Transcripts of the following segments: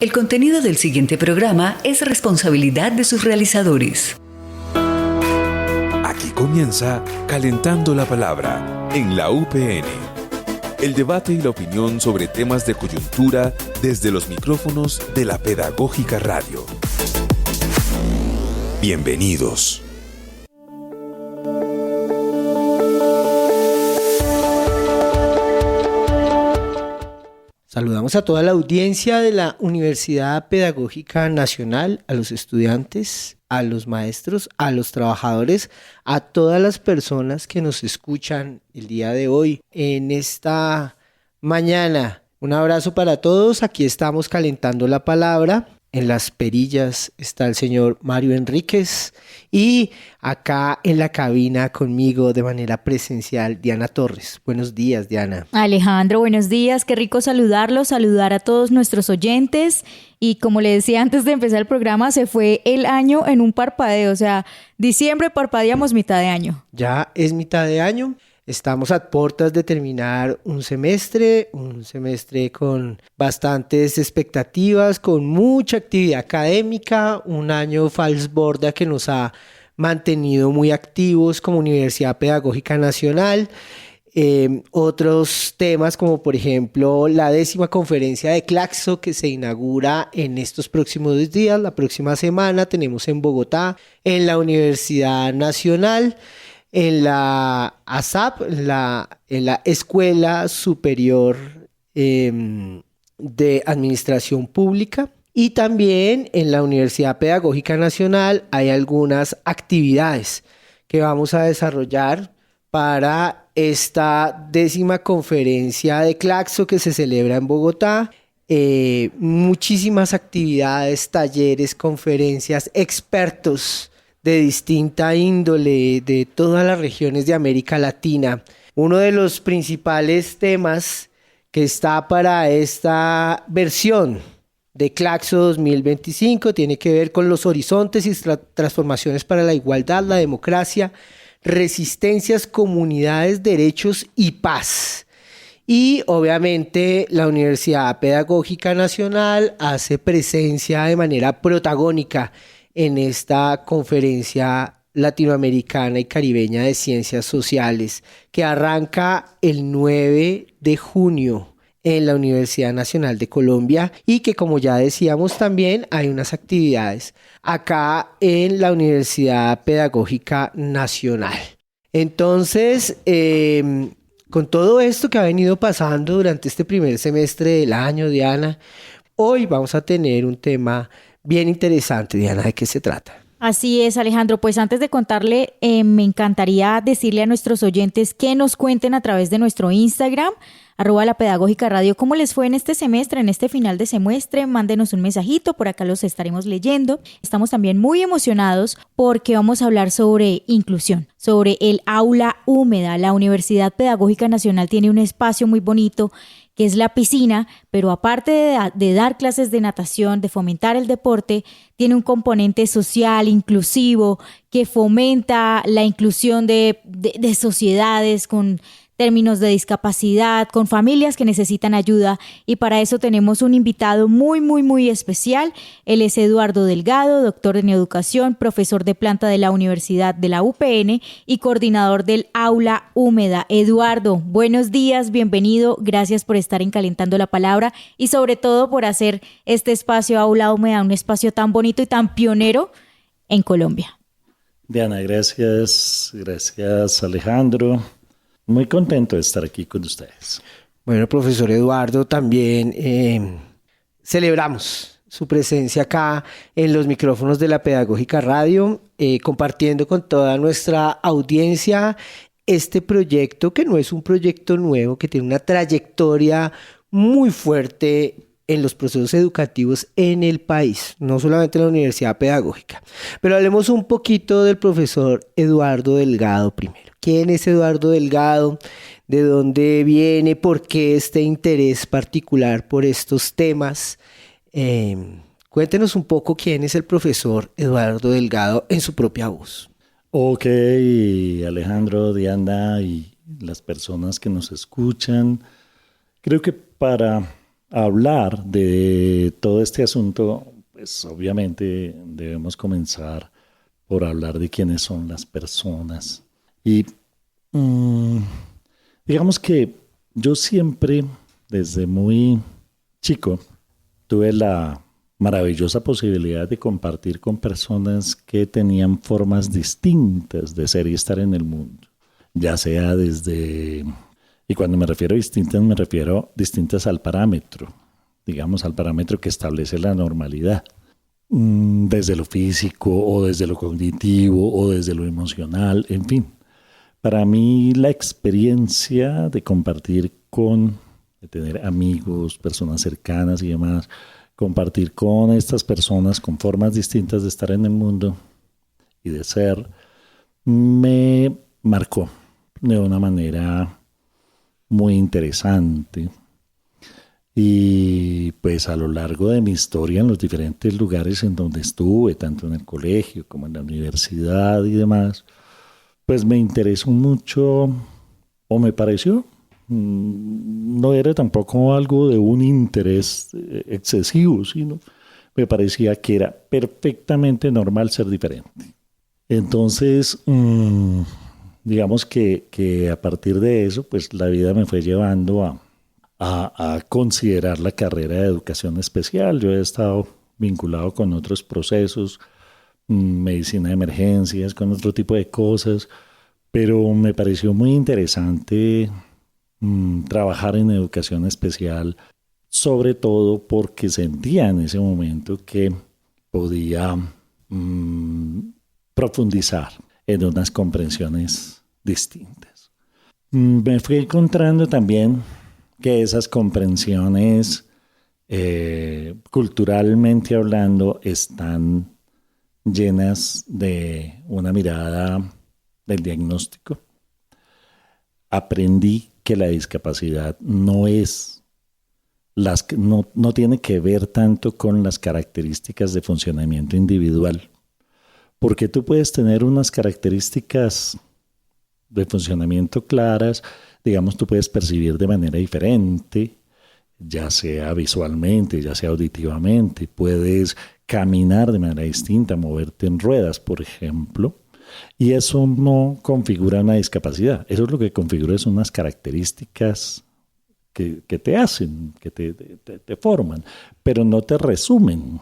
El contenido del siguiente programa es responsabilidad de sus realizadores. Aquí comienza Calentando la Palabra en la UPN. El debate y la opinión sobre temas de coyuntura desde los micrófonos de la Pedagógica Radio. Bienvenidos. Saludamos a toda la audiencia de la Universidad Pedagógica Nacional, a los estudiantes, a los maestros, a los trabajadores, a todas las personas que nos escuchan el día de hoy, en esta mañana. Un abrazo para todos, aquí estamos calentando la palabra. En las perillas está el señor Mario Enríquez y acá en la cabina conmigo de manera presencial Diana Torres. Buenos días, Diana. Alejandro, buenos días. Qué rico saludarlos, saludar a todos nuestros oyentes. Y como le decía antes de empezar el programa, se fue el año en un parpadeo. O sea, diciembre parpadeamos mitad de año. Ya es mitad de año. Estamos a puertas de terminar un semestre con bastantes expectativas, con mucha actividad académica, un año falsborda que nos ha mantenido muy activos como Universidad Pedagógica Nacional. Otros temas como por ejemplo la 10ª conferencia de Claxo que se inaugura en estos próximos días, la próxima semana tenemos en Bogotá, en la Universidad Nacional, en la ASAP, en la Escuela Superior de Administración Pública, y también en la Universidad Pedagógica Nacional hay algunas actividades que vamos a desarrollar para esta 10ª conferencia de Claxo que se celebra en Bogotá. Muchísimas actividades, talleres, conferencias, expertos de distinta índole de todas las regiones de América Latina. Uno de los principales temas que está para esta versión de Claxo 2025 tiene que ver con los horizontes y transformaciones para la igualdad, la democracia, resistencias, comunidades, derechos y paz. Y obviamente la Universidad Pedagógica Nacional hace presencia de manera protagónica en esta conferencia latinoamericana y caribeña de ciencias sociales que arranca el 9 de junio en la Universidad Nacional de Colombia y que, como ya decíamos, también hay unas actividades acá en la Universidad Pedagógica Nacional. Entonces, con todo esto que ha venido pasando durante este primer semestre del año, Diana, hoy vamos a tener un tema bien interesante. Diana, ¿de qué se trata? Así es, Alejandro. Pues antes de contarle, me encantaría decirle a nuestros oyentes que nos cuenten a través de nuestro Instagram, @lapedagógica-radio, cómo les fue en este semestre, en este final de semestre. Mándenos un mensajito, por acá los estaremos leyendo. Estamos también muy emocionados porque vamos a hablar sobre inclusión, sobre el aula húmeda. La Universidad Pedagógica Nacional tiene un espacio muy bonito que es la piscina, pero aparte de dar clases de natación, de fomentar el deporte, tiene un componente social, inclusivo, que fomenta la inclusión de sociedades con términos de discapacidad, con familias que necesitan ayuda, y para eso tenemos un invitado muy, muy, muy especial. Él es Eduardo Delgado, doctor en educación, profesor de planta de la Universidad de la UPN y coordinador del Aula Húmeda. Eduardo, buenos días, bienvenido, gracias por estar en Calentando la Palabra y sobre todo por hacer este espacio Aula Húmeda un espacio tan bonito y tan pionero en Colombia. Diana, gracias Alejandro. Muy contento de estar aquí con ustedes. Bueno, profesor Eduardo, también celebramos su presencia acá en los micrófonos de la Pedagógica Radio, compartiendo con toda nuestra audiencia este proyecto, que no es un proyecto nuevo, que tiene una trayectoria muy fuerte en los procesos educativos en el país, no solamente en la Universidad Pedagógica. Pero hablemos un poquito del profesor Eduardo Delgado primero. ¿Quién es Eduardo Delgado? ¿De dónde viene? ¿Por qué este interés particular por estos temas? Cuéntenos un poco quién es el profesor Eduardo Delgado en su propia voz. Ok, Alejandro, Diana y las personas que nos escuchan. Creo que para hablar de todo este asunto, pues obviamente debemos comenzar por hablar de quiénes son las personas. Y digamos que yo siempre, desde muy chico, tuve la maravillosa posibilidad de compartir con personas que tenían formas distintas de ser y estar en el mundo. Ya sea desde, y cuando me refiero a distintas, me refiero distintas al parámetro, digamos al parámetro que establece la normalidad. Desde lo físico o desde lo cognitivo o desde lo emocional, en fin. Para mí la experiencia de compartir de tener amigos, personas cercanas y demás, compartir con estas personas con formas distintas de estar en el mundo y de ser, me marcó de una manera muy interesante. Y pues a lo largo de mi historia en los diferentes lugares en donde estuve, tanto en el colegio como en la universidad y demás, pues me interesó mucho, o me pareció, no era tampoco algo de un interés excesivo, sino me parecía que era perfectamente normal ser diferente. Entonces, digamos que a partir de eso, pues la vida me fue llevando a considerar la carrera de educación especial. Yo he estado vinculado con otros procesos, medicina de emergencias, con otro tipo de cosas, pero me pareció muy interesante trabajar en educación especial, sobre todo porque sentía en ese momento que podía profundizar en unas comprensiones distintas. Me fui encontrando también que esas comprensiones, culturalmente hablando, están llenas de una mirada del diagnóstico. Aprendí que la discapacidad no tiene que ver tanto con las características de funcionamiento individual, porque tú puedes tener unas características de funcionamiento claras, digamos, tú puedes percibir de manera diferente, ya sea visualmente, ya sea auditivamente, puedes caminar de manera distinta, moverte en ruedas, por ejemplo, y eso no configura una discapacidad. Eso es lo que configura, son unas características que te hacen, que te forman, pero no te resumen.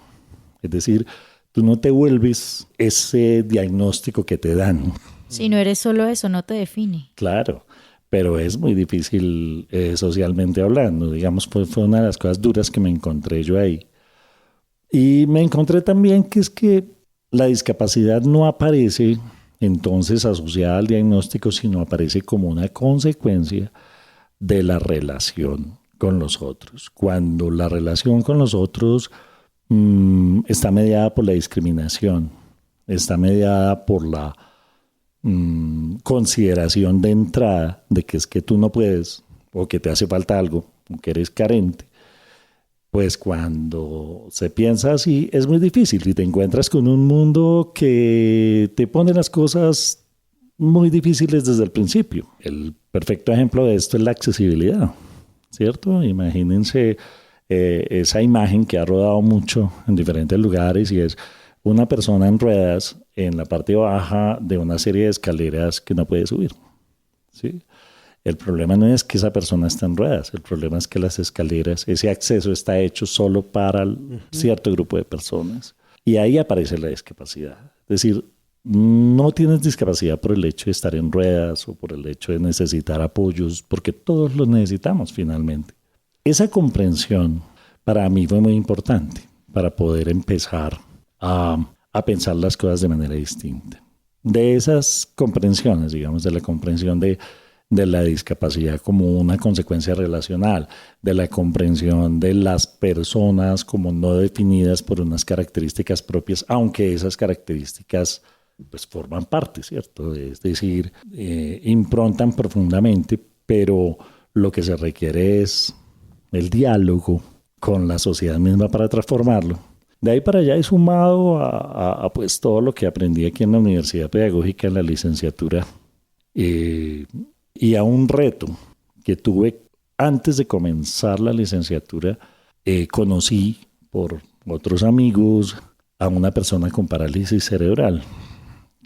Es decir, tú no te vuelves ese diagnóstico que te dan. Si no eres solo eso, no te define. Claro, pero es muy difícil socialmente hablando. Digamos, fue una de las cosas duras que me encontré yo ahí. Y me encontré también que es que la discapacidad no aparece entonces asociada al diagnóstico, sino aparece como una consecuencia de la relación con los otros. Cuando la relación con los otros está mediada por la discriminación, está mediada por la consideración de entrada de que es que tú no puedes, o que te hace falta algo, o que eres carente, pues cuando se piensa así es muy difícil y te encuentras con un mundo que te pone las cosas muy difíciles desde el principio. El perfecto ejemplo de esto es la accesibilidad, ¿cierto? Imagínense esa imagen que ha rodado mucho en diferentes lugares y es una persona en ruedas en la parte baja de una serie de escaleras que no puede subir, ¿sí? El problema no es que esa persona está en ruedas, el problema es que las escaleras, ese acceso está hecho solo para cierto grupo de personas. Y ahí aparece la discapacidad. Es decir, no tienes discapacidad por el hecho de estar en ruedas o por el hecho de necesitar apoyos, porque todos los necesitamos finalmente. Esa comprensión para mí fue muy importante para poder empezar a pensar las cosas de manera distinta. De esas comprensiones, digamos, de la comprensión de la discapacidad como una consecuencia relacional, de la comprensión de las personas como no definidas por unas características propias, aunque esas características pues forman parte, ¿cierto? Es decir, improntan profundamente, pero lo que se requiere es el diálogo con la sociedad misma para transformarlo. De ahí para allá he sumado a pues todo lo que aprendí aquí en la Universidad Pedagógica en la licenciatura, y a un reto que tuve antes de comenzar la licenciatura conocí por otros amigos a una persona con parálisis cerebral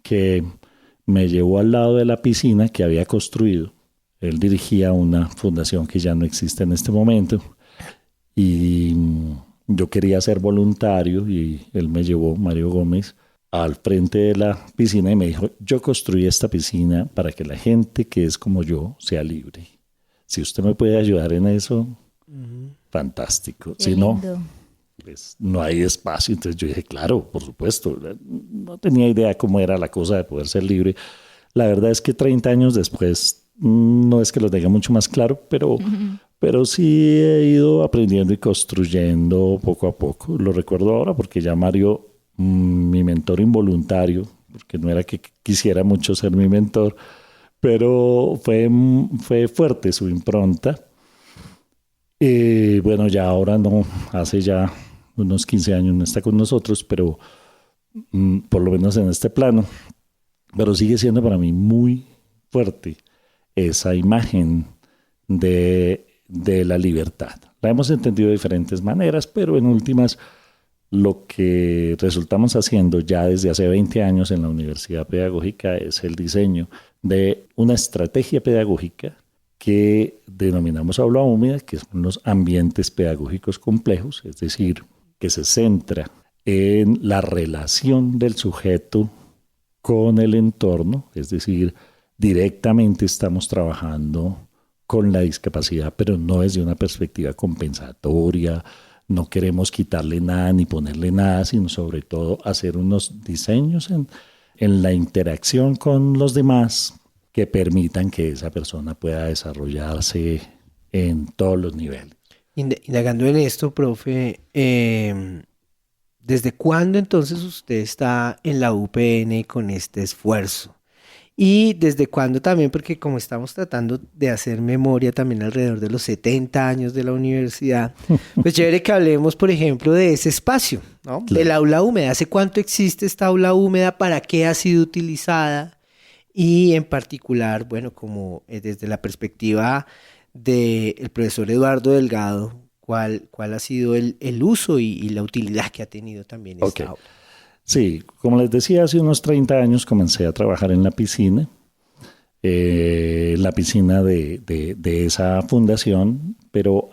que me llevó al lado de la piscina que había construido. Él dirigía una fundación que ya no existe en este momento y yo quería ser voluntario y él me llevó, Mario Gómez, al frente de la piscina y me dijo, yo construí esta piscina para que la gente que es como yo sea libre. Si usted me puede ayudar en eso, fantástico. Qué Si no, lindo. pues no hay espacio. Entonces yo dije, claro, por supuesto. No tenía idea cómo era la cosa de poder ser libre. La verdad es que 30 años después, no es que lo tenga mucho más claro, pero sí he ido aprendiendo y construyendo poco a poco. Lo recuerdo ahora porque ya Mario, mi mentor involuntario, porque no era que quisiera mucho ser mi mentor, pero fue fuerte su impronta. Bueno, ya ahora no, hace ya unos 15 años no está con nosotros, pero por lo menos en este plano. Pero sigue siendo para mí muy fuerte esa imagen de la libertad. La hemos entendido de diferentes maneras, pero en últimas lo que resultamos haciendo ya desde hace 20 años en la Universidad Pedagógica es el diseño de una estrategia pedagógica que denominamos aula húmeda, que son los ambientes pedagógicos complejos, es decir, que se centra en la relación del sujeto con el entorno, es decir, directamente estamos trabajando con la discapacidad, pero no desde una perspectiva compensatoria, no queremos quitarle nada ni ponerle nada, sino sobre todo hacer unos diseños en la interacción con los demás que permitan que esa persona pueda desarrollarse en todos los niveles. Indagando en esto, profe, ¿desde cuándo entonces usted está en la UPN con este esfuerzo? Y desde cuándo también, porque como estamos tratando de hacer memoria también alrededor de los 70 años de la universidad, pues chévere que hablemos, por ejemplo, de ese espacio, ¿no? Claro. Del aula húmeda. ¿Hace cuánto existe esta aula húmeda? ¿Para qué ha sido utilizada? Y en particular, bueno, como desde la perspectiva del profesor Eduardo Delgado, ¿cuál ha sido el uso y la utilidad que ha tenido también esta aula? Sí, como les decía, hace unos 30 años comencé a trabajar en la piscina de esa fundación, pero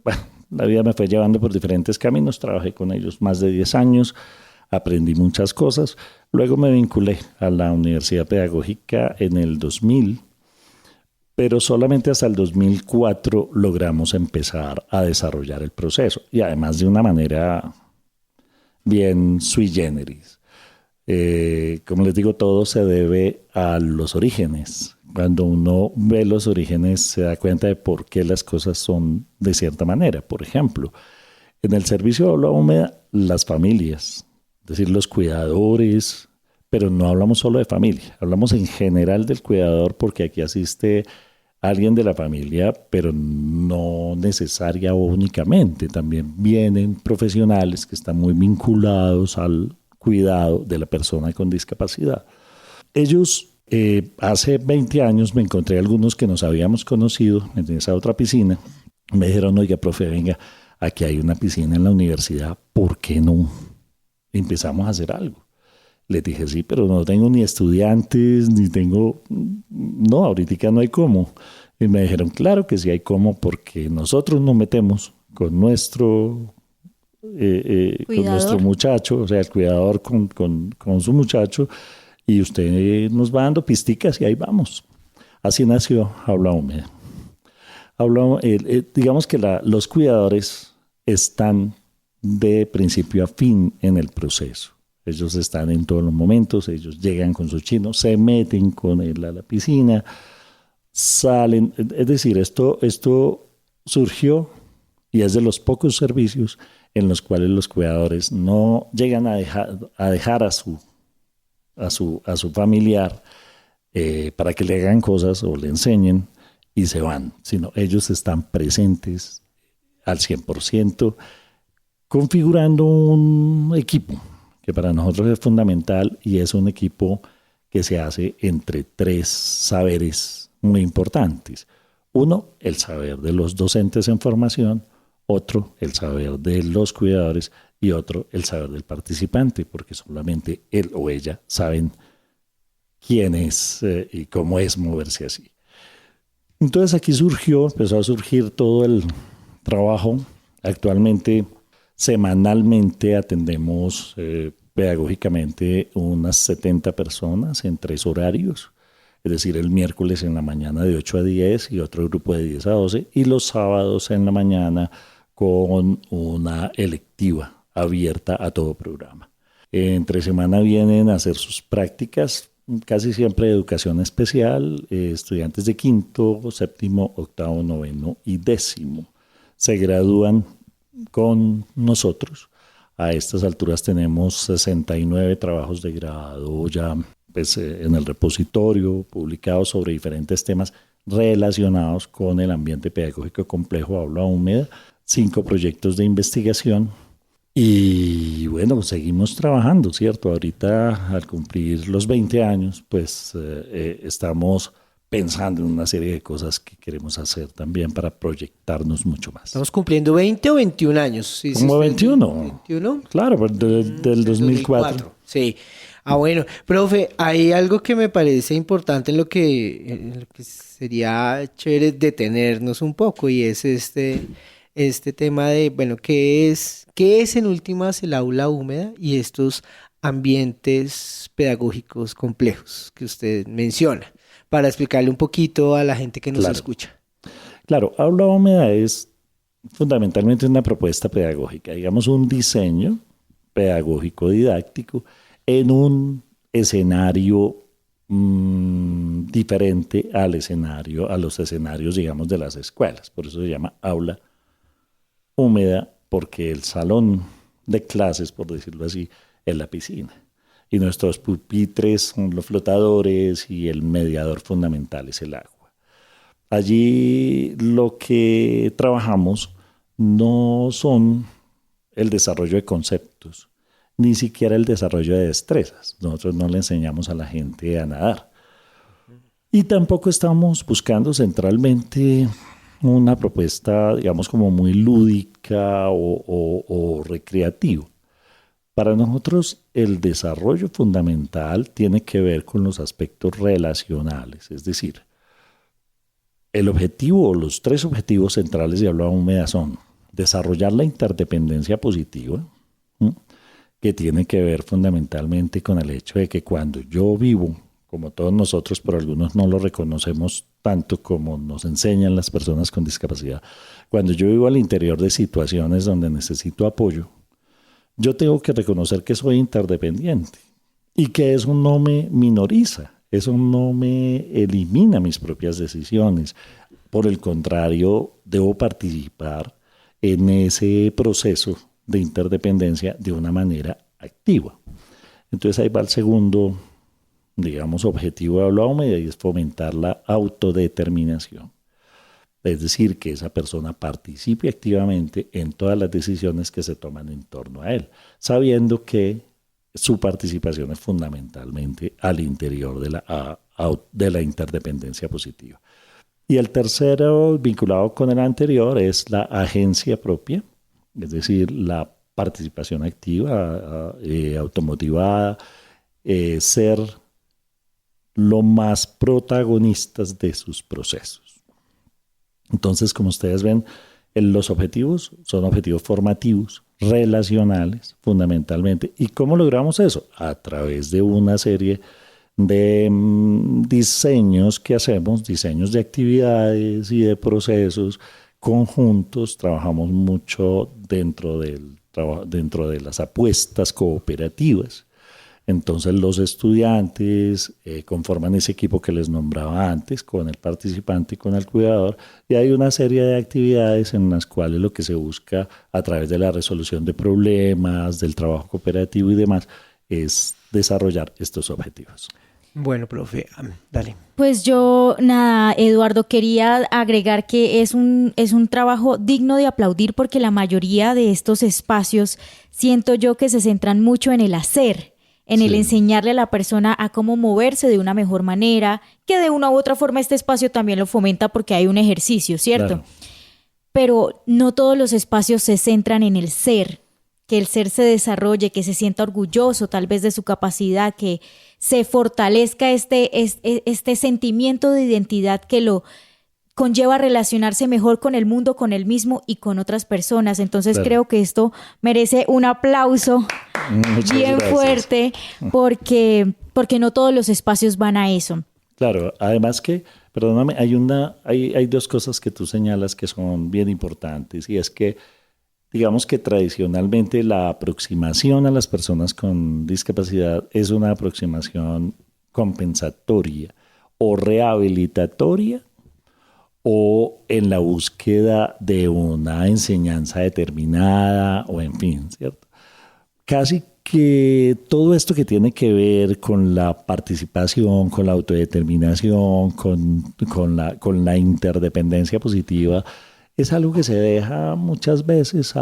bueno, la vida me fue llevando por diferentes caminos, trabajé con ellos más de 10 años, aprendí muchas cosas, luego me vinculé a la Universidad Pedagógica en el 2000, pero solamente hasta el 2004 logramos empezar a desarrollar el proceso, y además de una manera bien sui generis. Como les digo, todo se debe a los orígenes. Cuando uno ve los orígenes se da cuenta de por qué las cosas son de cierta manera. Por ejemplo, en el servicio de aula húmeda, las familias, es decir, los cuidadores, pero no hablamos solo de familia, hablamos en general del cuidador porque aquí asiste alguien de la familia, pero no necesaria o únicamente. También vienen profesionales que están muy vinculados al cuidado de la persona con discapacidad. Ellos, hace 20 años me encontré algunos que nos habíamos conocido en esa otra piscina. Me dijeron, oiga, profe, venga, aquí hay una piscina en la universidad, ¿por qué no empezamos a hacer algo? Les dije, sí, pero no tengo ni estudiantes, ni tengo... No, ahorita no hay cómo. Y me dijeron, claro que sí hay cómo, porque nosotros nos metemos con nuestro muchacho, o sea, el cuidador con su muchacho, y usted nos va dando pisticas y ahí vamos. Así nació Aula Húmeda. Digamos que los cuidadores están de principio a fin en el proceso. Ellos están en todos los momentos, ellos llegan con su chino, se meten con él a la piscina, salen. Es decir, esto surgió y es de los pocos servicios en los cuales los cuidadores no llegan a dejar a su familiar para que le hagan cosas o le enseñen y se van, sino ellos están presentes al 100%, configurando un equipo que para nosotros es fundamental y es un equipo que se hace entre 3 saberes muy importantes. Uno, el saber de los docentes en formación. otro el saber de los cuidadores y otro el saber del participante, porque solamente él o ella saben quién es y cómo es moverse así. Entonces aquí empezó a surgir todo el trabajo. Actualmente, semanalmente atendemos pedagógicamente unas 70 personas en 3 horarios. Es decir, el miércoles en la mañana de 8 a 10 y otro grupo de 10 a 12, y los sábados en la mañana con una electiva abierta a todo programa. Entre semana vienen a hacer sus prácticas, casi siempre de educación especial, estudiantes de 5º, 7º, 8º, 9º y 10º. Se gradúan con nosotros. A estas alturas tenemos 69 trabajos de grado ya en el repositorio, publicados sobre diferentes temas relacionados con el ambiente pedagógico complejo aula húmeda, 5 proyectos de investigación. Y bueno, seguimos trabajando, ¿cierto? Ahorita, al cumplir los 20 años, pues estamos pensando en una serie de cosas que queremos hacer también para proyectarnos mucho más. ¿Estamos cumpliendo 20 o 21 años? ¿Sí, como 21. 21. Claro, del 2004. Sí. Bueno, profe, hay algo que me parece importante en lo que sería chévere detenernos un poco, y es este tema de, bueno, ¿qué es en últimas el aula húmeda y estos ambientes pedagógicos complejos que usted menciona? Para explicarle un poquito a la gente que nos escucha. Claro, aula húmeda es fundamentalmente una propuesta pedagógica, digamos un diseño pedagógico didáctico en un escenario diferente a los escenarios, digamos, de las escuelas. Por eso se llama aula húmeda, porque el salón de clases, por decirlo así, es la piscina. Y nuestros pupitres son los flotadores y el mediador fundamental es el agua. Allí lo que trabajamos no son el desarrollo de conceptos, ni siquiera el desarrollo de destrezas. Nosotros no le enseñamos a la gente a nadar. Y tampoco estamos buscando centralmente una propuesta, digamos, como muy lúdica o recreativa. Para nosotros el desarrollo fundamental tiene que ver con los aspectos relacionales, es decir, el objetivo o los 3 objetivos centrales de aula húmeda son desarrollar la interdependencia positiva, que tiene que ver fundamentalmente con el hecho de que cuando yo vivo, como todos nosotros, pero algunos no lo reconocemos tanto como nos enseñan las personas con discapacidad, cuando yo vivo al interior de situaciones donde necesito apoyo, yo tengo que reconocer que soy interdependiente y que eso no me minoriza, eso no me elimina mis propias decisiones. Por el contrario, debo participar en ese proceso de interdependencia de una manera activa. Entonces ahí va el segundo, digamos, objetivo de aula húmeda, y es fomentar la autodeterminación. Es decir, que esa persona participe activamente en todas las decisiones que se toman en torno a él, sabiendo que su participación es fundamentalmente al interior de la interdependencia positiva. Y el tercero, vinculado con el anterior, es la agencia propia, es decir, la participación activa, automotivada, ser lo más protagonistas de sus procesos. Entonces, como ustedes ven, los objetivos son objetivos formativos, relacionales, fundamentalmente. ¿Y cómo logramos eso? A través de una serie de diseños que hacemos, diseños de actividades y de procesos conjuntos. Trabajamos mucho dentro de las apuestas cooperativas. Entonces los estudiantes conforman ese equipo que les nombraba antes, con el participante y con el cuidador, y hay una serie de actividades en las cuales lo que se busca a través de la resolución de problemas, del trabajo cooperativo y demás, es desarrollar estos objetivos. Bueno, profe, dale. Pues yo, nada, Eduardo, quería agregar que es un trabajo digno de aplaudir, porque la mayoría de estos espacios siento yo que se centran mucho en el hacer, en el enseñarle a la persona a cómo moverse de una mejor manera, que de una u otra forma este espacio también lo fomenta porque hay un ejercicio, ¿cierto? Claro. pero no todos los espacios se centran en el ser, que el ser se desarrolle, que se sienta orgulloso tal vez de su capacidad, que se fortalezca este sentimiento de identidad que lo conlleva a relacionarse mejor con el mundo, con él mismo y con otras personas. Entonces creo que esto merece un aplauso bien fuerte porque no todos los espacios van a eso. Claro, además que, perdóname, hay dos cosas que tú señalas que son bien importantes, y es que digamos que tradicionalmente la aproximación a las personas con discapacidad es una aproximación compensatoria o rehabilitatoria, o en la búsqueda de una enseñanza determinada, o en fin, ¿cierto? Casi que todo esto que tiene que ver con la participación, con la autodeterminación, con la interdependencia positiva, es algo que se deja muchas veces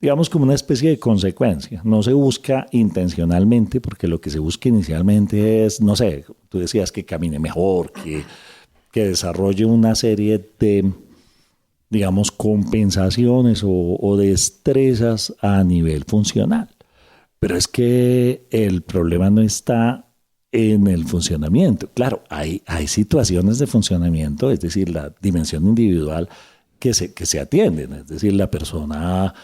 digamos, como una especie de consecuencia. No se busca intencionalmente, porque lo que se busca inicialmente es, no sé, tú decías que camine mejor, que desarrolle una serie de, digamos, compensaciones o destrezas a nivel funcional. Pero es que el problema no está en el funcionamiento. Claro, hay situaciones de funcionamiento, es decir, la dimensión individual que se atienden. Es decir, la persona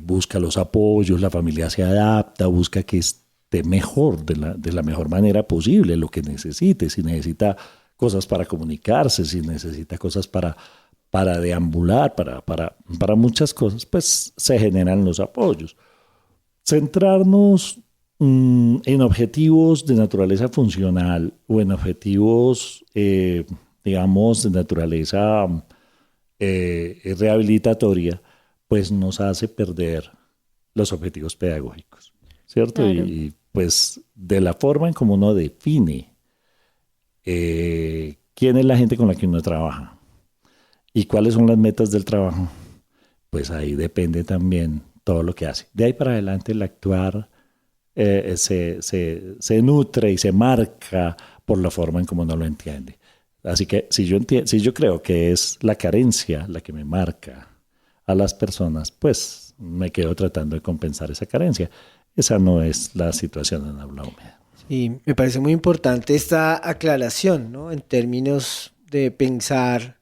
busca los apoyos, la familia se adapta, busca que esté mejor, de la mejor manera posible, lo que necesite. Si necesita cosas para comunicarse, si necesita cosas para deambular, para muchas cosas, pues se generan los apoyos. Centrarnos en objetivos de naturaleza funcional o en objetivos, digamos, de naturaleza rehabilitatoria, pues nos hace perder los objetivos pedagógicos, ¿cierto? Claro. Y pues de la forma en cómo uno define quién es la gente con la que uno trabaja y cuáles son las metas del trabajo, pues ahí depende también todo lo que hace. De ahí para adelante el actuar se nutre y se marca por la forma en cómo uno lo entiende. Así que si yo creo que es la carencia la que me marca a las personas, pues me quedo tratando de compensar esa carencia. Esa no es la situación en aula húmeda. Y me parece muy importante esta aclaración, ¿no? En términos de pensar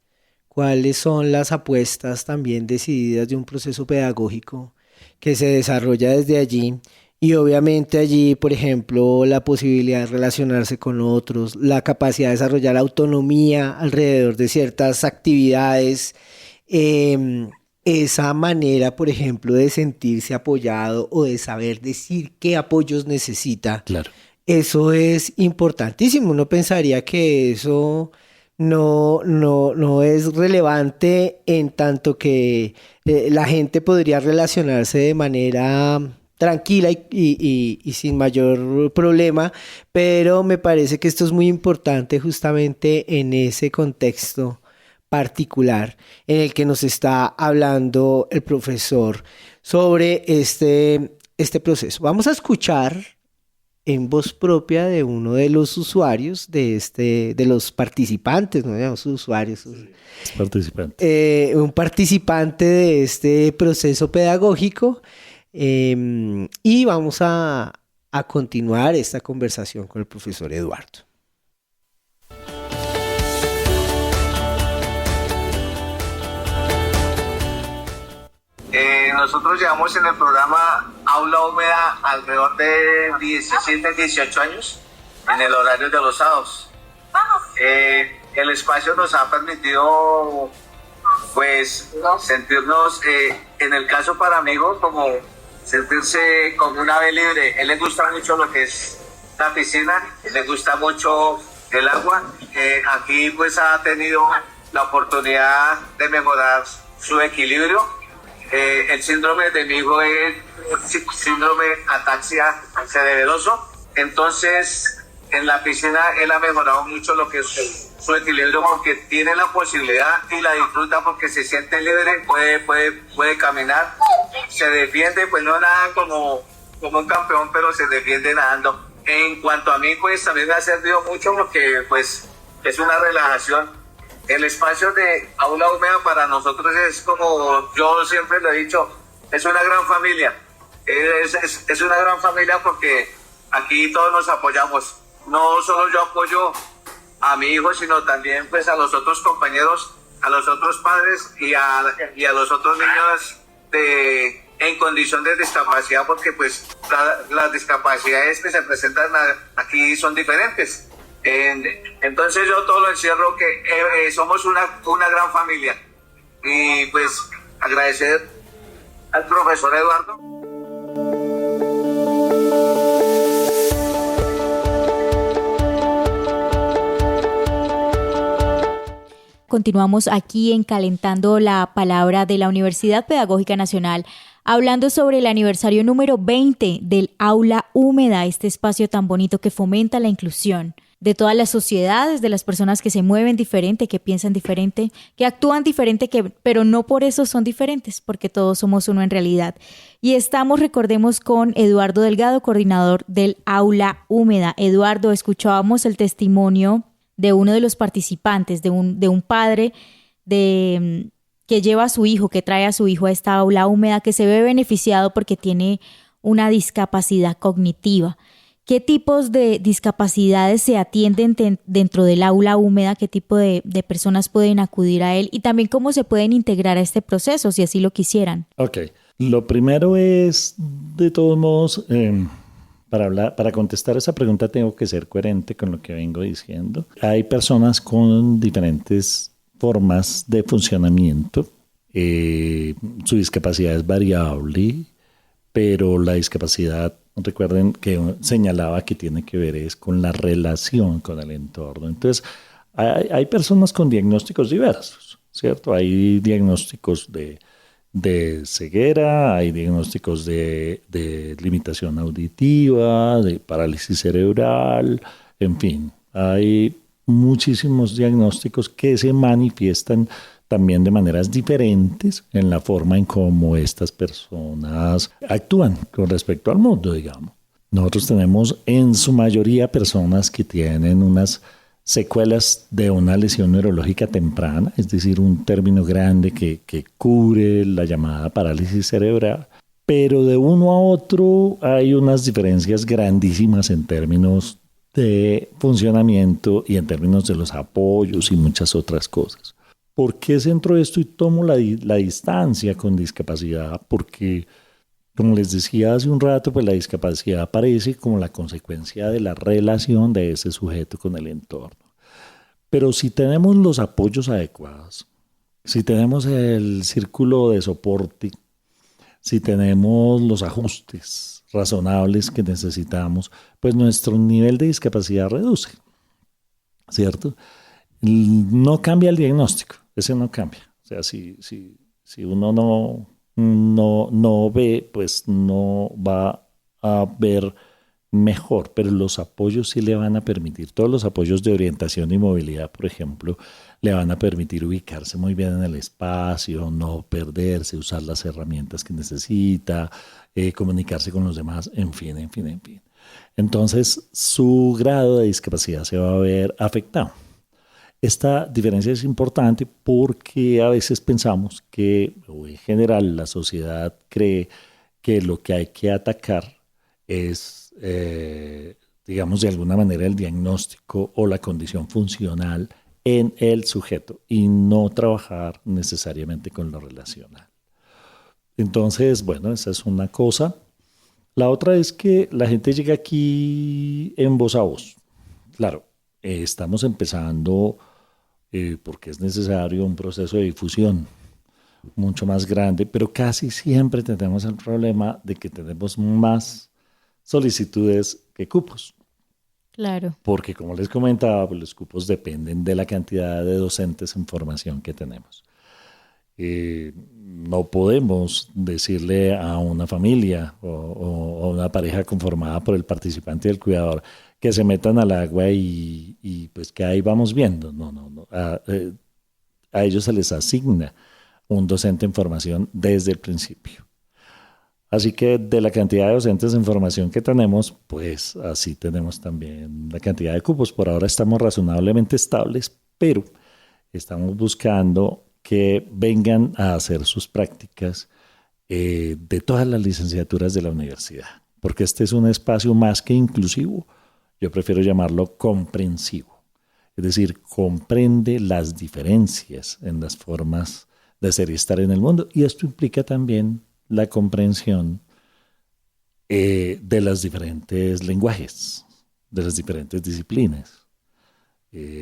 cuáles son las apuestas también decididas de un proceso pedagógico que se desarrolla desde allí. Y obviamente allí, por ejemplo, la posibilidad de relacionarse con otros, la capacidad de desarrollar autonomía alrededor de ciertas actividades, esa manera, por ejemplo, de sentirse apoyado o de saber decir qué apoyos necesita. Claro. Eso es importantísimo. Uno pensaría que eso no es relevante en tanto que la gente podría relacionarse de manera tranquila y sin mayor problema, pero me parece que esto es muy importante justamente en ese contexto particular en el que nos está hablando el profesor sobre este proceso. Vamos a escuchar en voz propia de uno de los usuarios de los participantes, no llamamos usuarios, Participantes. un participante de este proceso pedagógico, y vamos a continuar esta conversación con el profesor Eduardo. Nosotros llevamos en el programa Aula Húmeda alrededor de 17, 18 años en el horario de los sábados. El espacio nos ha permitido pues sentirnos, en el caso para amigos, como sentirse como un ave libre. Él le gusta mucho lo que es la piscina, le gusta mucho el agua. Aquí pues ha tenido la oportunidad de mejorar su equilibrio. El síndrome de mi hijo es síndrome ataxia cerebeloso. Entonces, en la piscina él ha mejorado mucho lo que es su equilibrio, porque tiene la posibilidad y la disfruta porque se siente libre, puede caminar, se defiende, pues no nada como un campeón, pero se defiende nadando. En cuanto a mí, pues también me ha servido mucho porque pues es una relajación El espacio de Aula Húmeda para nosotros es, como yo siempre lo he dicho, es una gran familia. Es una gran familia porque aquí todos nos apoyamos. No solo yo apoyo a mi hijo, sino también pues a los otros compañeros, a los otros padres y a los otros niños en condición de discapacidad, porque pues las discapacidades que se presentan aquí son diferentes. Entonces yo todo lo encierro que somos una gran familia. Y pues agradecer al profesor Eduardo. Continuamos aquí en Calentando la Palabra de la Universidad Pedagógica Nacional, hablando sobre el aniversario número 20 del Aula Húmeda, este espacio tan bonito que fomenta la inclusión de todas las sociedades, de las personas que se mueven diferente, que piensan diferente, que actúan diferente, pero no por eso son diferentes, porque todos somos uno en realidad. Y estamos, recordemos, con Eduardo Delgado, coordinador del Aula Húmeda. Eduardo, escuchábamos el testimonio de uno de los participantes, de un padre que lleva a su hijo, que trae a su hijo a esta aula húmeda, que se ve beneficiado porque tiene una discapacidad cognitiva. ¿Qué tipos de discapacidades se atienden dentro del aula húmeda? ¿Qué tipo de personas pueden acudir a él? Y también cómo se pueden integrar a este proceso, si así lo quisieran. Ok. Lo primero es, de todos modos, para contestar esa pregunta tengo que ser coherente con lo que vengo diciendo. Hay personas con diferentes formas de funcionamiento. Su discapacidad es variable, pero la discapacidad, recuerden que señalaba que tiene que ver es con la relación con el entorno. Entonces, hay personas con diagnósticos diversos, ¿cierto? Hay diagnósticos de ceguera, hay diagnósticos de limitación auditiva, de parálisis cerebral, en fin, hay muchísimos diagnósticos que se manifiestan también de maneras diferentes en la forma en cómo estas personas actúan con respecto al mundo, digamos. Nosotros tenemos en su mayoría personas que tienen unas secuelas de una lesión neurológica temprana, es decir, un término grande que cubre la llamada parálisis cerebral, pero de uno a otro hay unas diferencias grandísimas en términos de funcionamiento y en términos de los apoyos y muchas otras cosas. ¿Por qué centro esto y tomo la distancia con discapacidad? Porque, como les decía hace un rato, pues la discapacidad aparece como la consecuencia de la relación de ese sujeto con el entorno. Pero si tenemos los apoyos adecuados, si tenemos el círculo de soporte, si tenemos los ajustes razonables que necesitamos, pues nuestro nivel de discapacidad reduce, ¿cierto? No cambia el diagnóstico, ese no cambia. O sea, si uno no ve, pues no va a ver mejor, pero los apoyos sí le van a permitir, todos los apoyos de orientación y movilidad, por ejemplo, le van a permitir ubicarse muy bien en el espacio, no perderse, usar las herramientas que necesita, comunicarse con los demás, en fin. Entonces, su grado de discapacidad se va a ver afectado. Esta diferencia es importante porque a veces pensamos que, o en general, la sociedad cree que lo que hay que atacar es, digamos, de alguna manera el diagnóstico o la condición funcional en el sujeto y no trabajar necesariamente con lo relacional. Entonces, bueno, esa es una cosa. La otra es que la gente llega aquí en voz a voz. Claro, estamos empezando porque es necesario un proceso de difusión mucho más grande, pero casi siempre tenemos el problema de que tenemos más solicitudes que cupos. Claro. Porque, como les comentaba, pues los cupos dependen de la cantidad de docentes en formación que tenemos. No podemos decirle a una familia o a una pareja conformada por el participante y el cuidador que se metan al agua y pues que ahí vamos viendo. No. A ellos se les asigna un docente en formación desde el principio. Así que de la cantidad de docentes en formación que tenemos, pues así tenemos también la cantidad de cupos. Por ahora estamos razonablemente estables, pero estamos buscando que vengan a hacer sus prácticas de todas las licenciaturas de la universidad, porque este es un espacio más que inclusivo, yo prefiero llamarlo comprensivo, es decir, comprende las diferencias en las formas de ser y estar en el mundo, y esto implica también la comprensión de los diferentes lenguajes, de las diferentes disciplinas.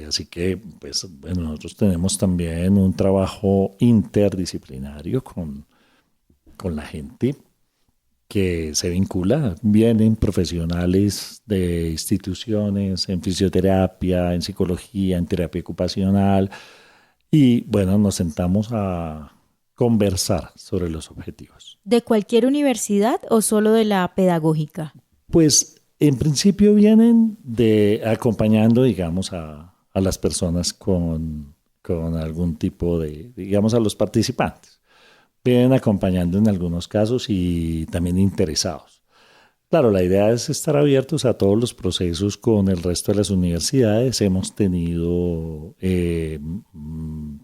Así que, pues, bueno, nosotros tenemos también un trabajo interdisciplinario con la gente que se vincula. Vienen profesionales de instituciones en fisioterapia, en psicología, en terapia ocupacional, y bueno, nos sentamos a conversar sobre los objetivos. ¿De cualquier universidad o solo de la pedagógica? Pues en principio vienen acompañando, digamos, a las personas con algún tipo de, digamos, a los participantes. Vienen acompañando en algunos casos y también interesados. Claro, la idea es estar abiertos a todos los procesos con el resto de las universidades. Hemos tenido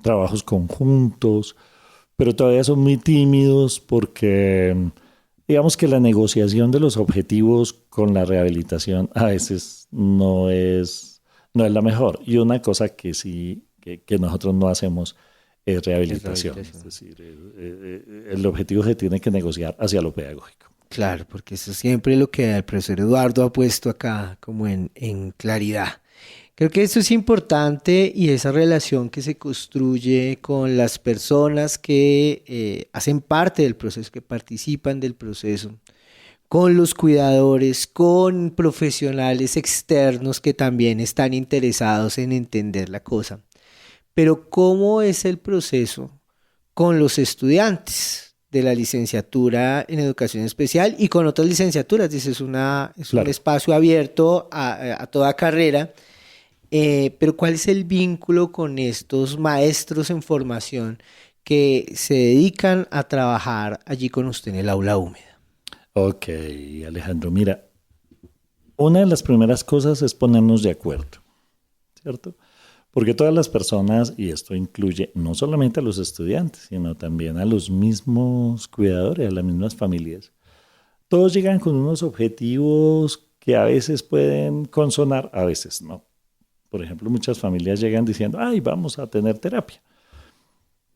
trabajos conjuntos, pero todavía son muy tímidos porque digamos que la negociación de los objetivos con la rehabilitación a veces no es la mejor. Y una cosa que sí, que nosotros no hacemos es rehabilitación. Es decir, el objetivo se tiene que negociar hacia lo pedagógico. Claro, porque eso es siempre lo que el profesor Eduardo ha puesto acá como en claridad. Creo que eso es importante y esa relación que se construye con las personas que hacen parte del proceso, que participan del proceso, con los cuidadores, con profesionales externos que también están interesados en entender la cosa. Pero ¿cómo es el proceso con los estudiantes de la licenciatura en educación especial y con otras licenciaturas? Dice, es Claro. un espacio abierto a toda carrera, pero ¿cuál es el vínculo con estos maestros en formación que se dedican a trabajar allí con usted en el aula húmeda? Ok, Alejandro, mira, una de las primeras cosas es ponernos de acuerdo, ¿cierto? Porque todas las personas, y esto incluye no solamente a los estudiantes, sino también a los mismos cuidadores, a las mismas familias, todos llegan con unos objetivos que a veces pueden consonar, a veces no. Por ejemplo, muchas familias llegan diciendo, ay, vamos a tener terapia.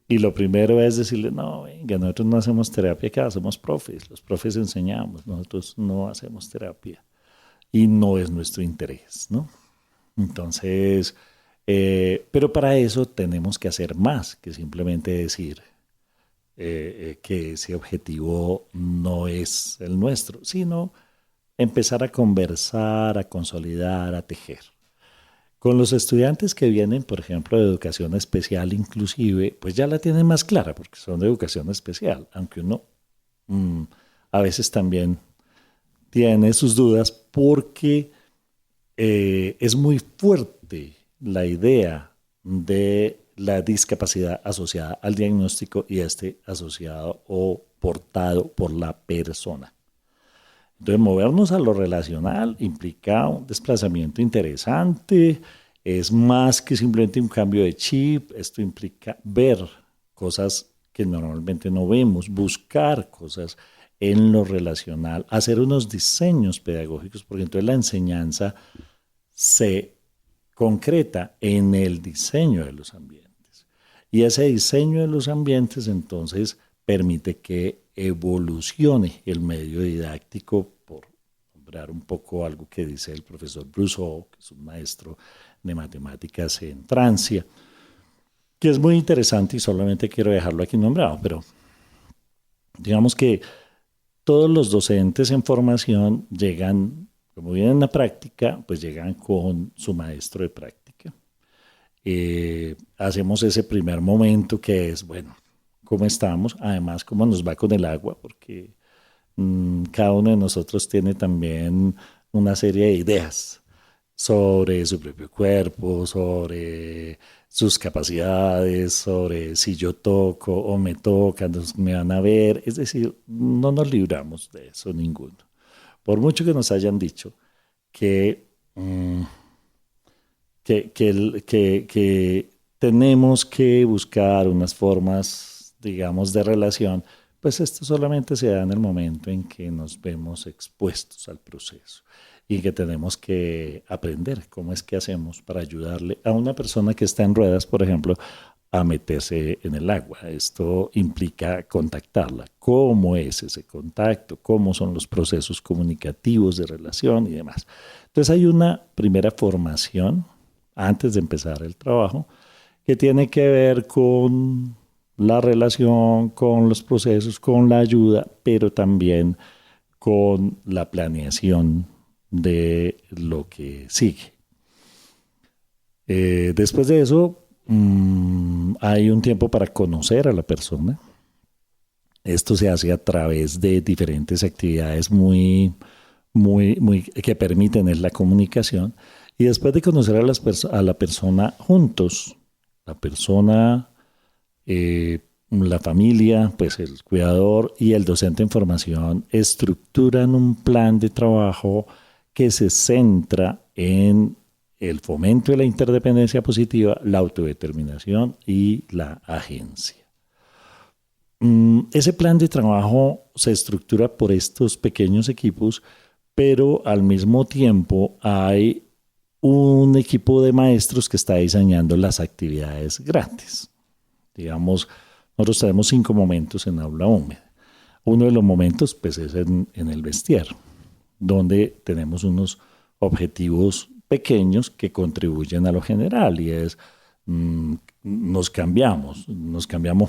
Y lo primero es decirle, no, venga, nosotros no hacemos terapia acá, somos profes, los profes enseñamos, nosotros no hacemos terapia. Y no es nuestro interés, ¿no? Entonces, pero para eso tenemos que hacer más que simplemente decir que ese objetivo no es el nuestro, sino empezar a conversar, a consolidar, a tejer. Con los estudiantes que vienen, por ejemplo, de educación especial inclusive, pues ya la tienen más clara porque son de educación especial, aunque uno a veces también tiene sus dudas porque es muy fuerte la idea de la discapacidad asociada al diagnóstico y asociado o portado por la persona. Entonces, movernos a lo relacional implica un desplazamiento interesante, es más que simplemente un cambio de chip, esto implica ver cosas que normalmente no vemos, buscar cosas en lo relacional, hacer unos diseños pedagógicos, porque entonces la enseñanza se concreta en el diseño de los ambientes. Y ese diseño de los ambientes entonces permite que evolucione el medio didáctico, por nombrar un poco algo que dice el profesor Brousseau, que es un maestro de matemáticas en Francia, que es muy interesante y solamente quiero dejarlo aquí nombrado, pero digamos que todos los docentes en formación llegan, como vienen a práctica, pues llegan con su maestro de práctica. Hacemos ese primer momento que es, bueno, ¿cómo estamos? Además, ¿cómo nos va con el agua? Porque cada uno de nosotros tiene también una serie de ideas sobre su propio cuerpo, sobre sus capacidades, sobre si yo toco o me tocan, me van a ver. Es decir, no nos libramos de eso ninguno. Por mucho que nos hayan dicho que tenemos que buscar unas formas, digamos, de relación, pues esto solamente se da en el momento en que nos vemos expuestos al proceso y que tenemos que aprender cómo es que hacemos para ayudarle a una persona que está en ruedas, por ejemplo, a meterse en el agua. Esto implica contactarla. ¿Cómo es ese contacto? ¿Cómo son los procesos comunicativos de relación y demás? Entonces hay una primera formación antes de empezar el trabajo que tiene que ver con la relación, con los procesos, con la ayuda, pero también con la planeación de lo que sigue. Después de eso, hay un tiempo para conocer a la persona. Esto se hace a través de diferentes actividades muy que permiten la comunicación. Y después de conocer a la persona juntos, la persona, la familia, pues el cuidador y el docente en formación estructuran un plan de trabajo que se centra en el fomento de la interdependencia positiva, la autodeterminación y la agencia. Ese plan de trabajo se estructura por estos pequeños equipos, pero al mismo tiempo hay un equipo de maestros que está diseñando las actividades grandes. Digamos, nosotros tenemos 5 momentos en aula húmeda. Uno de los momentos pues, es en el vestier, donde tenemos unos objetivos pequeños que contribuyen a lo general y es nos cambiamos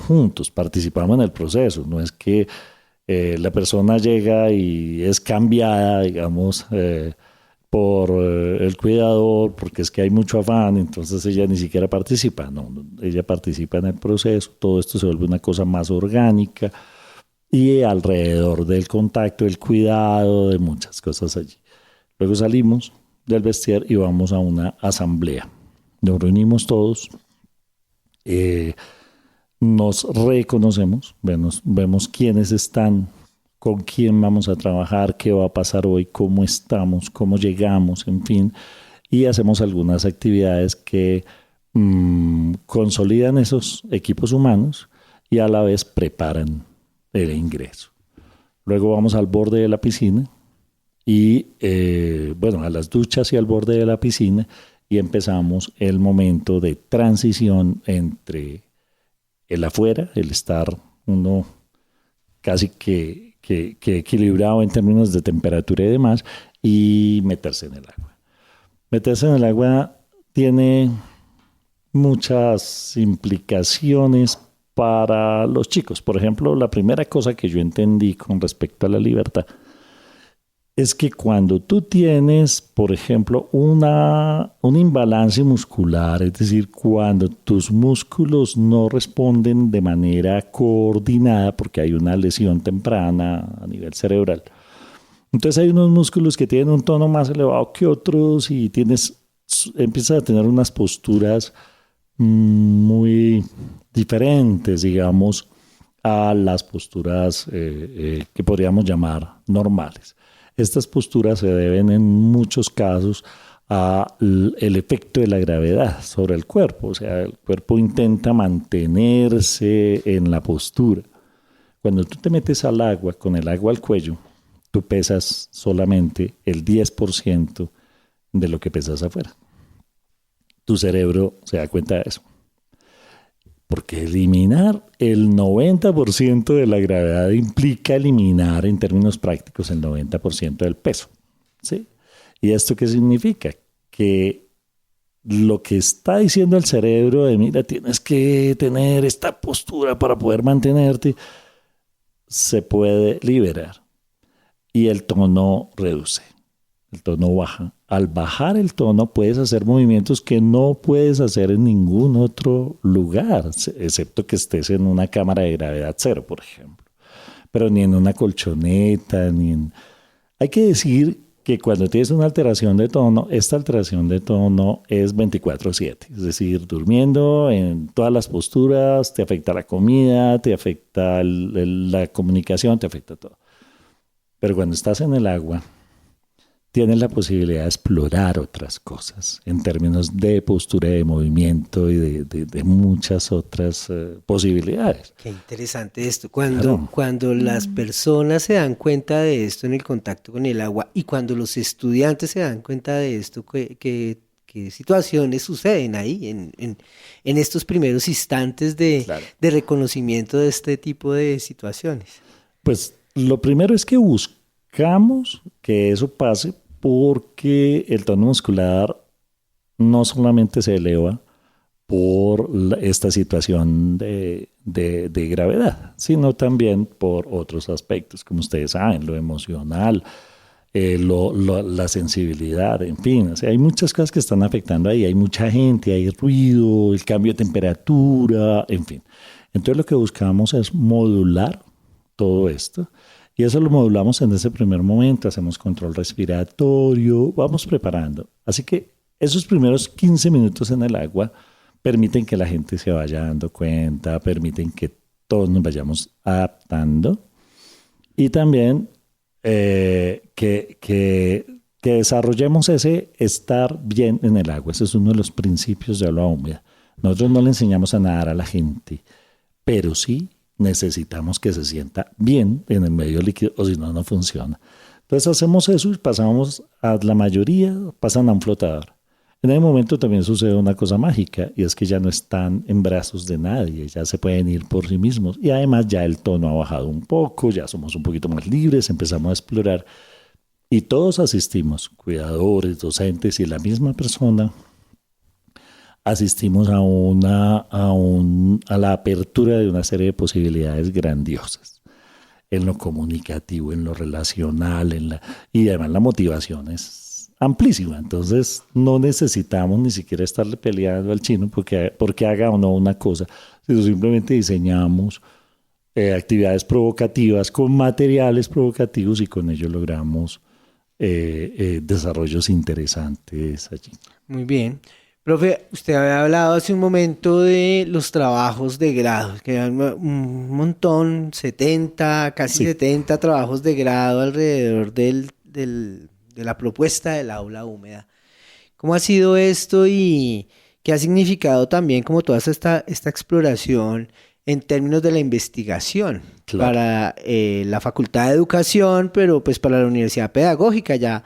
juntos, participamos en el proceso. No es que la persona llega y es cambiada, digamos, por el cuidador, porque es que hay mucho afán, entonces ella ni siquiera participa. No, ella participa en el proceso, todo esto se vuelve una cosa más orgánica y alrededor del contacto, del cuidado, de muchas cosas allí. Luego salimos del vestier y vamos a una asamblea. Nos reunimos todos, nos reconocemos, vemos quiénes están, con quién vamos a trabajar, qué va a pasar hoy, cómo estamos, cómo llegamos, en fin, y hacemos algunas actividades que consolidan esos equipos humanos y a la vez preparan el ingreso. Luego vamos al borde de la piscina y, a las duchas y al borde de la piscina y empezamos el momento de transición entre el afuera, el estar uno casi que equilibrado en términos de temperatura y demás, y meterse en el agua. Meterse en el agua tiene muchas implicaciones para los chicos. Por ejemplo, la primera cosa que yo entendí con respecto a la libertad es que cuando tú tienes, por ejemplo, un imbalance muscular, es decir, cuando tus músculos no responden de manera coordinada porque hay una lesión temprana a nivel cerebral, entonces hay unos músculos que tienen un tono más elevado que otros y empiezas a tener unas posturas muy diferentes, digamos, a las posturas que podríamos llamar normales. Estas posturas se deben en muchos casos al efecto de la gravedad sobre el cuerpo. O sea, el cuerpo intenta mantenerse en la postura. Cuando tú te metes al agua, con el agua al cuello, tú pesas solamente el 10% de lo que pesas afuera. Tu cerebro se da cuenta de eso. Porque eliminar el 90% de la gravedad implica eliminar, en términos prácticos, el 90% del peso. ¿Sí? ¿Y esto qué significa? Que lo que está diciendo el cerebro de, mira, tienes que tener esta postura para poder mantenerte, se puede liberar. Y el tono reduce, el tono baja. Al bajar el tono puedes hacer movimientos que no puedes hacer en ningún otro lugar, excepto que estés en una cámara de gravedad cero, por ejemplo. Pero ni en una colchoneta, Hay que decir que cuando tienes una alteración de tono, esta alteración de tono es 24/7. Es decir, durmiendo en todas las posturas, te afecta la comida, te afecta la comunicación, te afecta todo. Pero cuando estás en el agua, tienen la posibilidad de explorar otras cosas en términos de postura de movimiento y de muchas otras posibilidades. Qué interesante esto. Cuando las personas se dan cuenta de esto en el contacto con el agua y cuando los estudiantes se dan cuenta de esto, ¿qué situaciones suceden ahí en estos primeros instantes de reconocimiento de este tipo de situaciones? Pues lo primero es que buscamos que eso pase porque el tono muscular no solamente se eleva por esta situación de gravedad, sino también por otros aspectos, como ustedes saben, lo emocional, la sensibilidad, en fin, o sea, hay muchas cosas que están afectando ahí, hay mucha gente, hay ruido, el cambio de temperatura, en fin. Entonces lo que buscamos es modular todo esto. Y eso lo modulamos en ese primer momento, hacemos control respiratorio, vamos preparando. Así que esos primeros 15 minutos en el agua permiten que la gente se vaya dando cuenta, permiten que todos nos vayamos adaptando y también que desarrollemos ese estar bien en el agua. Ese es uno de los principios de agua húmeda. Nosotros no le enseñamos a nadar a la gente, pero sí necesitamos que se sienta bien en el medio líquido o si no, no funciona. Entonces hacemos eso y pasamos a la mayoría, pasan a un flotador. En ese momento también sucede una cosa mágica y es que ya no están en brazos de nadie, ya se pueden ir por sí mismos y además ya el tono ha bajado un poco, ya somos un poquito más libres, empezamos a explorar y todos asistimos, cuidadores, docentes y la misma persona. Asistimos a la apertura de una serie de posibilidades grandiosas en lo comunicativo, en lo relacional, y además la motivación es amplísima. Entonces no necesitamos ni siquiera estarle peleando al chino porque haga o no una cosa, sino simplemente diseñamos actividades provocativas con materiales provocativos y con ello logramos desarrollos interesantes allí. Muy bien. Profe, usted había hablado hace un momento de los trabajos de grado, que hay un montón, 70, casi 70 trabajos de grado alrededor de la propuesta del aula húmeda. ¿Cómo ha sido esto y qué ha significado también como toda esta exploración en términos de la investigación para la Facultad de Educación, pero pues para la Universidad Pedagógica ya?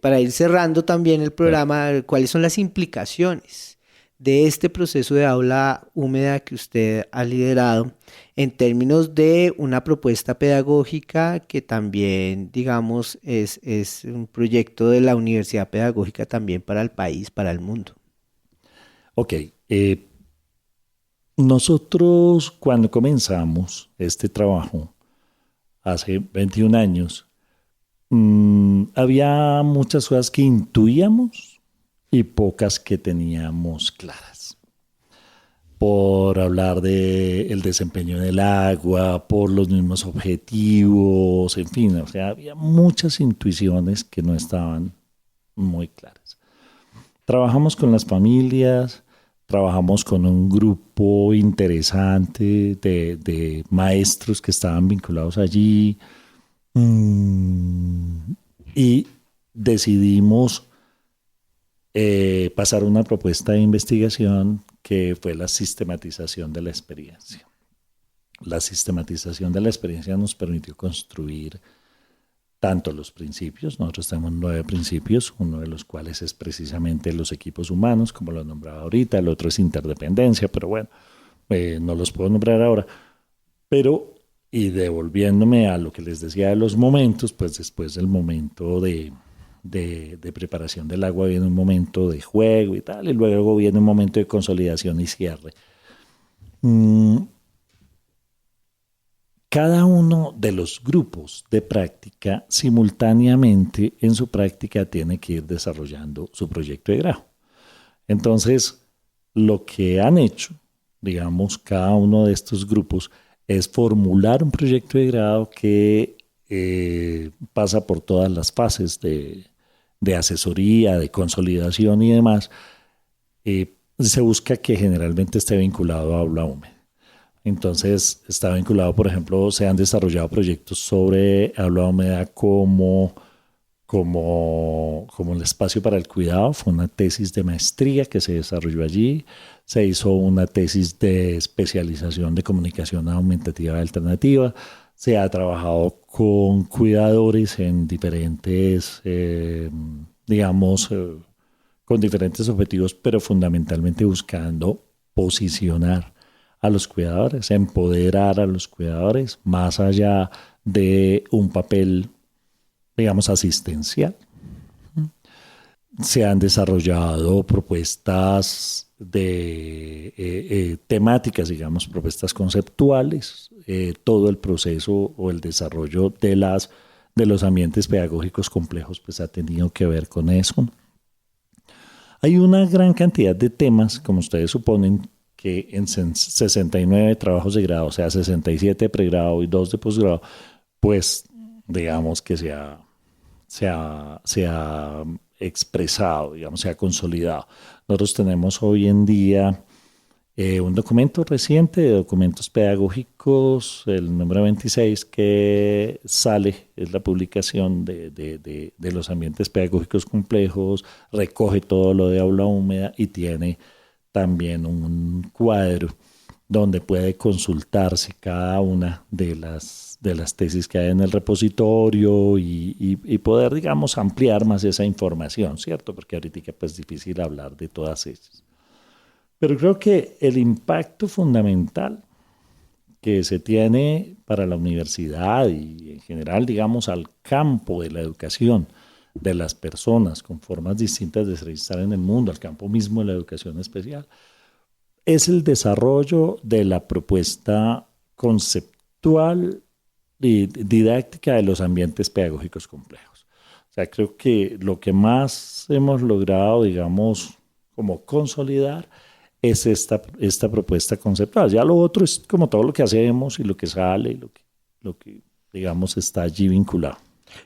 Para ir cerrando también el programa, ¿cuáles son las implicaciones de este proceso de aula húmeda que usted ha liderado en términos de una propuesta pedagógica que también, digamos, es un proyecto de la Universidad Pedagógica también para el país, para el mundo? Ok. Nosotros cuando comenzamos este trabajo, hace 21 años, había muchas cosas que intuíamos y pocas que teníamos claras. Por hablar del desempeño del agua, por los mismos objetivos, en fin, o sea, había muchas intuiciones que no estaban muy claras. Trabajamos con las familias, trabajamos con un grupo interesante de maestros que estaban vinculados allí. Y decidimos pasar una propuesta de investigación que fue la sistematización de la experiencia. La sistematización de la experiencia nos permitió construir tanto los principios, nosotros tenemos 9 principios, uno de los cuales es precisamente los equipos humanos, como lo nombraba ahorita, el otro es interdependencia, pero bueno, no los puedo nombrar ahora, y devolviéndome a lo que les decía de los momentos, pues después del momento de preparación del agua viene un momento de juego y tal, y luego viene un momento de consolidación y cierre. Cada uno de los grupos de práctica simultáneamente en su práctica tiene que ir desarrollando su proyecto de grado. Entonces, lo que han hecho, digamos, cada uno de estos grupos es formular un proyecto de grado que pasa por todas las fases de asesoría, de consolidación y demás. Se busca que generalmente esté vinculado a aula húmeda. Entonces, está vinculado, por ejemplo, se han desarrollado proyectos sobre aula húmeda como como el espacio para el cuidado. Fue una tesis de maestría que se desarrolló allí. Se hizo una tesis de especialización de comunicación aumentativa alternativa. Se ha trabajado con cuidadores en diferentes, con diferentes objetivos, pero fundamentalmente buscando posicionar a los cuidadores, empoderar a los cuidadores, más allá de un papel, digamos, asistencial. Se han desarrollado propuestas de temáticas, digamos, propuestas conceptuales. Todo el proceso o el desarrollo de los ambientes pedagógicos complejos pues ha tenido que ver con eso. Hay una gran cantidad de temas, como ustedes suponen, que en 69 trabajos de grado, o sea, 67 de pregrado y 2 de posgrado, pues digamos que se ha expresado, digamos, se ha consolidado. Nosotros tenemos hoy en día un documento reciente de documentos pedagógicos, el número 26, que sale, es la publicación de los ambientes pedagógicos complejos, recoge todo lo de aula húmeda y tiene también un cuadro donde puede consultarse cada una de las tesis que hay en el repositorio y poder, digamos, ampliar más esa información, ¿cierto? Porque ahorita pues, es difícil hablar de todas ellas. Pero creo que el impacto fundamental que se tiene para la universidad y en general, digamos, al campo de la educación de las personas con formas distintas de estar en el mundo, al campo mismo de la educación especial, es el desarrollo de la propuesta conceptual y didáctica de los ambientes pedagógicos complejos. O sea, creo que lo que más hemos logrado, digamos, como consolidar es esta propuesta conceptual. Ya lo otro es como todo lo que hacemos y lo que sale, lo que digamos, está allí vinculado.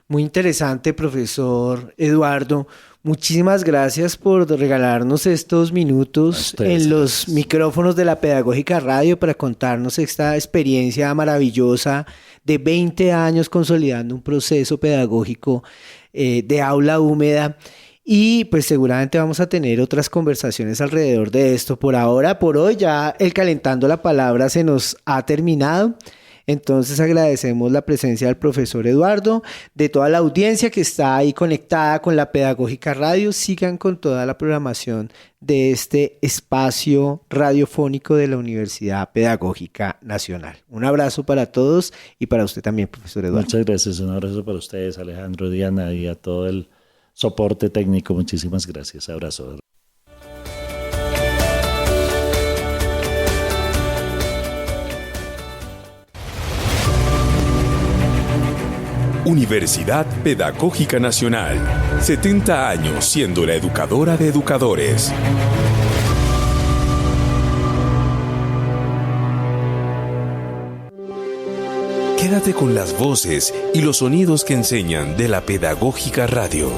Muy interesante, profesor Eduardo. Muchísimas gracias por regalarnos estos minutos en los micrófonos de la Pedagógica Radio para contarnos esta experiencia maravillosa de 20 años consolidando un proceso pedagógico de aula húmeda. Y pues seguramente vamos a tener otras conversaciones alrededor de esto. Por hoy, ya el Calentando la Palabra se nos ha terminado. Entonces agradecemos la presencia del profesor Eduardo, de toda la audiencia que está ahí conectada con la Pedagógica Radio. Sigan con toda la programación de este espacio radiofónico de la Universidad Pedagógica Nacional. Un abrazo para todos y para usted también, profesor Eduardo. Muchas gracias. Un abrazo para ustedes, Alejandro, Diana, y a todo el soporte técnico. Muchísimas gracias. Abrazo. Universidad Pedagógica Nacional. 70 años siendo la educadora de educadores. Quédate con las voces y los sonidos que enseñan de la Pedagógica Radio.